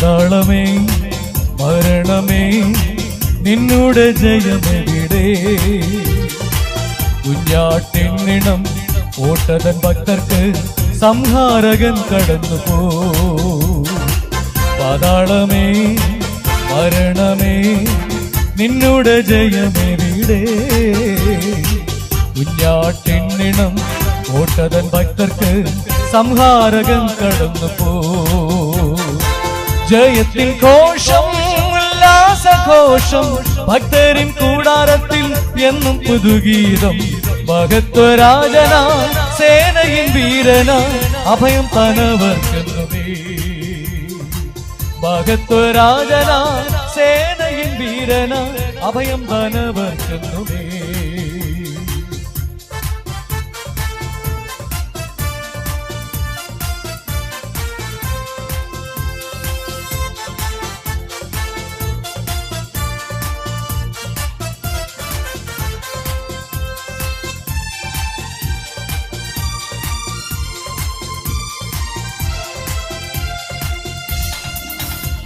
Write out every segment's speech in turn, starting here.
പാതാളമേ മരണമേ നിന്നുടെ ജയമെവിടെ കുഞ്ഞാട്ടിന്നിണം ഓട്ടതൻ ഭക്തർക്ക് സംഹാരകൻ കടന്നു പോ പാതാളമേ മരണമേ നിന്നുടെ ജയമെവിടെ കുഞ്ഞാട്ടിന്നിണം ഓട്ടതൻ ഭക്തർക്ക് സംഹാരകൻ കടന്നു പോ ജയത്തിൻ ഘോഷം ഉല്ലാസഘോഷം ഭക്തരിൻ കൂടാരത്തിൽ എന്നും പുതുഗീതം മഹത്വരാജന സേനയിൻ വീരന അഭയം തനവർക്കെന്നുമേ മഹത്വരാജന സേനയിൻ വീരന അഭയം തനവർക്കെന്നുമേ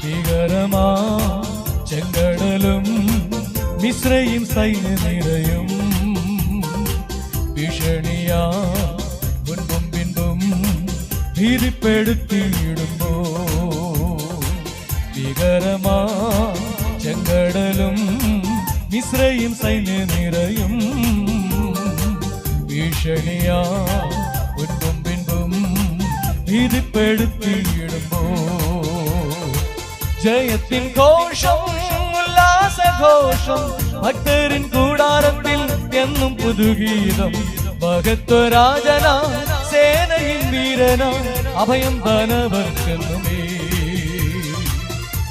ഭീകരമാ ചെങ്കടലും മിശ്രയും സൈന്യനിരയും ഭീഷണിയാ മുൻപും പിൻപും ഭീതിപ്പെടുത്തിയിടുമ്പോ ഭീകരമാ ചെങ്കടലും മിശ്രയും സൈന്യനിരയും ഭീഷണിയാ മുൻപും പിൻപും ഭീതിപ്പെടുത്തിയിടുമ്പോ ജയത്തിൻ ഘോഷം ഉല്ലാസഘോഷം ഭക്തരിൻ കൂടാരത്തിൽ എന്നും പുതുഗീതം മഹത്വരാജന സേനയിൻ വീരന അഭയം തനവർക്കെന്നുമേ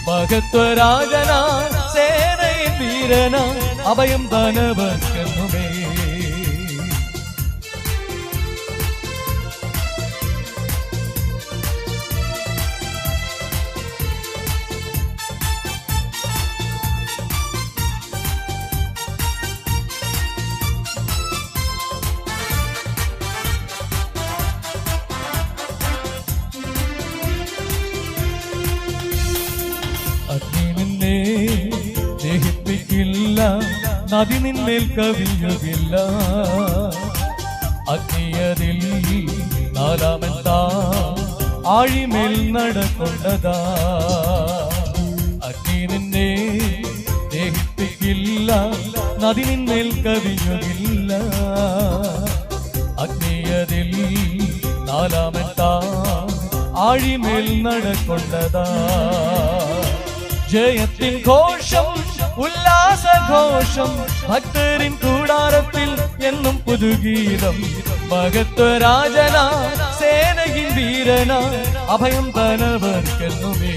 മഹത്വരാജന സേനയിൻ വീരന അഭയം തനവർക്കെന്നുമേ അഗ്നി നിന്നെ ദഹിപ്പിക്കില്ല നദി നിന്മേൽ കവിയുകില്ല അഗ്നിയതിൽ നാലാമത്താ ആഴിമേൽ നടക്കൊണ്ടതാ അഗ്നി നിന്നെ ദഹിപ്പിക്കില്ല നദി നിന്മേൽ കവിയുകില്ല അഗ്നിയതിൽ നാലാമത്താ ആഴിമേൽ നടക്കൊണ്ടതാ ജയത്തിൻ ഘോഷം ഉല്ലാസഘോഷം ഭക്തരിൻ കൂടാരത്തിൽ എന്നും പുതുഗീതം മഹത്വരാജന സേനയിൻ വീരന അഭയം തനവർക്കെന്നുമേ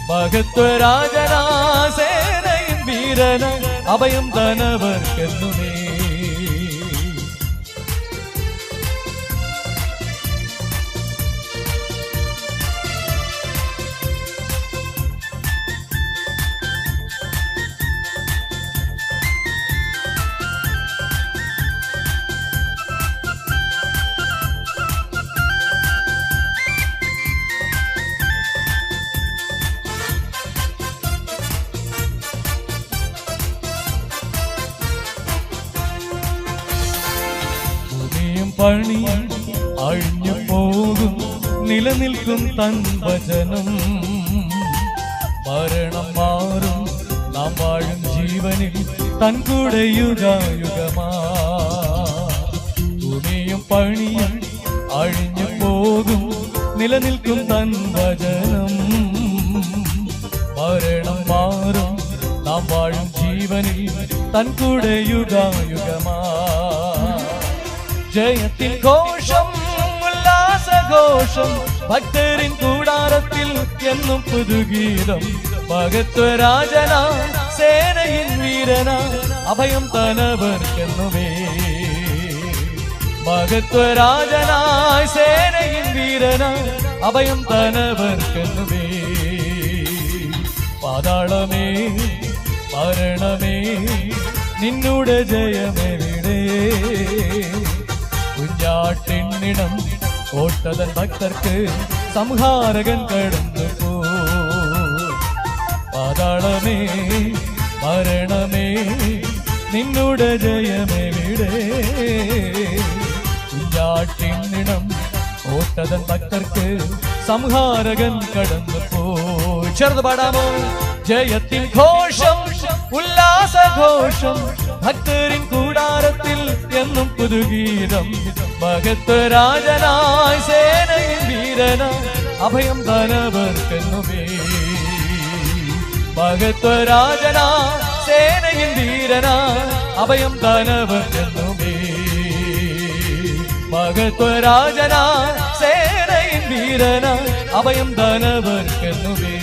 മഹത്വരാജന സേനയിൻ വീരന അഭയം തനവർക്കെന്നുമേ പണി അഴിഞ്ഞു പോകും നിലനിൽക്കും തൻ വചനം മരണം മാറും നാം വാഴും ജീവനിൽ തൻ കൂടെ യുഗയുഗമാ തുണിയും പണിയും അഴിഞ്ഞു പോകും നിലനിൽക്കും തൻ വചനം മരണം മാറും നാം വാഴും ജീവനിൽ തൻ കൂടെ യുഗയുഗമാ ജയത്തിൻ ഘോഷം ഉല്ലാസഘോഷം ഭക്തരിൻ കൂടാരത്തിൽ എന്നും പുതുഗീതം മഹത്വരാജന സേനയിൻ വീരന അഭയം തനവർക്കെന്നുമേ മഹത്വരാജന സേനയിൻ വീരന അഭയം തനവർക്കെന്നുമേ പാതാളമേ മരണമേ നിന്നുടെ ജയമെവിടെ കുഞ്ഞാട്ടിന്നിടം ഓട്ടതൻ ഭക്തർക്ക് സംഹാരകൻ കടന്നു പോ. പാതാളമേ മരണമേ നിന്നുടെ ജയമെവിടെ? കുഞ്ഞാട്ടിൻ നിണം ഓട്ടതൻ ഭക്തർക്ക് സംഹാരകൻ കടന്നു പോ. ചേർന്ന് പാടാമോ? ജയത്തിൻ ഘോഷം ഉല്ലാസഘോഷം ഭക്തരിൻ കൂടാരത്തിൽ എന്നും പുതുഗീതം. മഹത്വരാജനായി സേനയിൻ വീരനായി അഭയം തനവർക്കെന്നുമേ. മഹത്വരാജനായി സേനയിൻ വീരനായി അഭയം തനവർക്കെന്നുമേ. മഹത്വരാജനായി സേനയിൻ വീരനായി അഭയം തനവർക്കെന്നുമേ.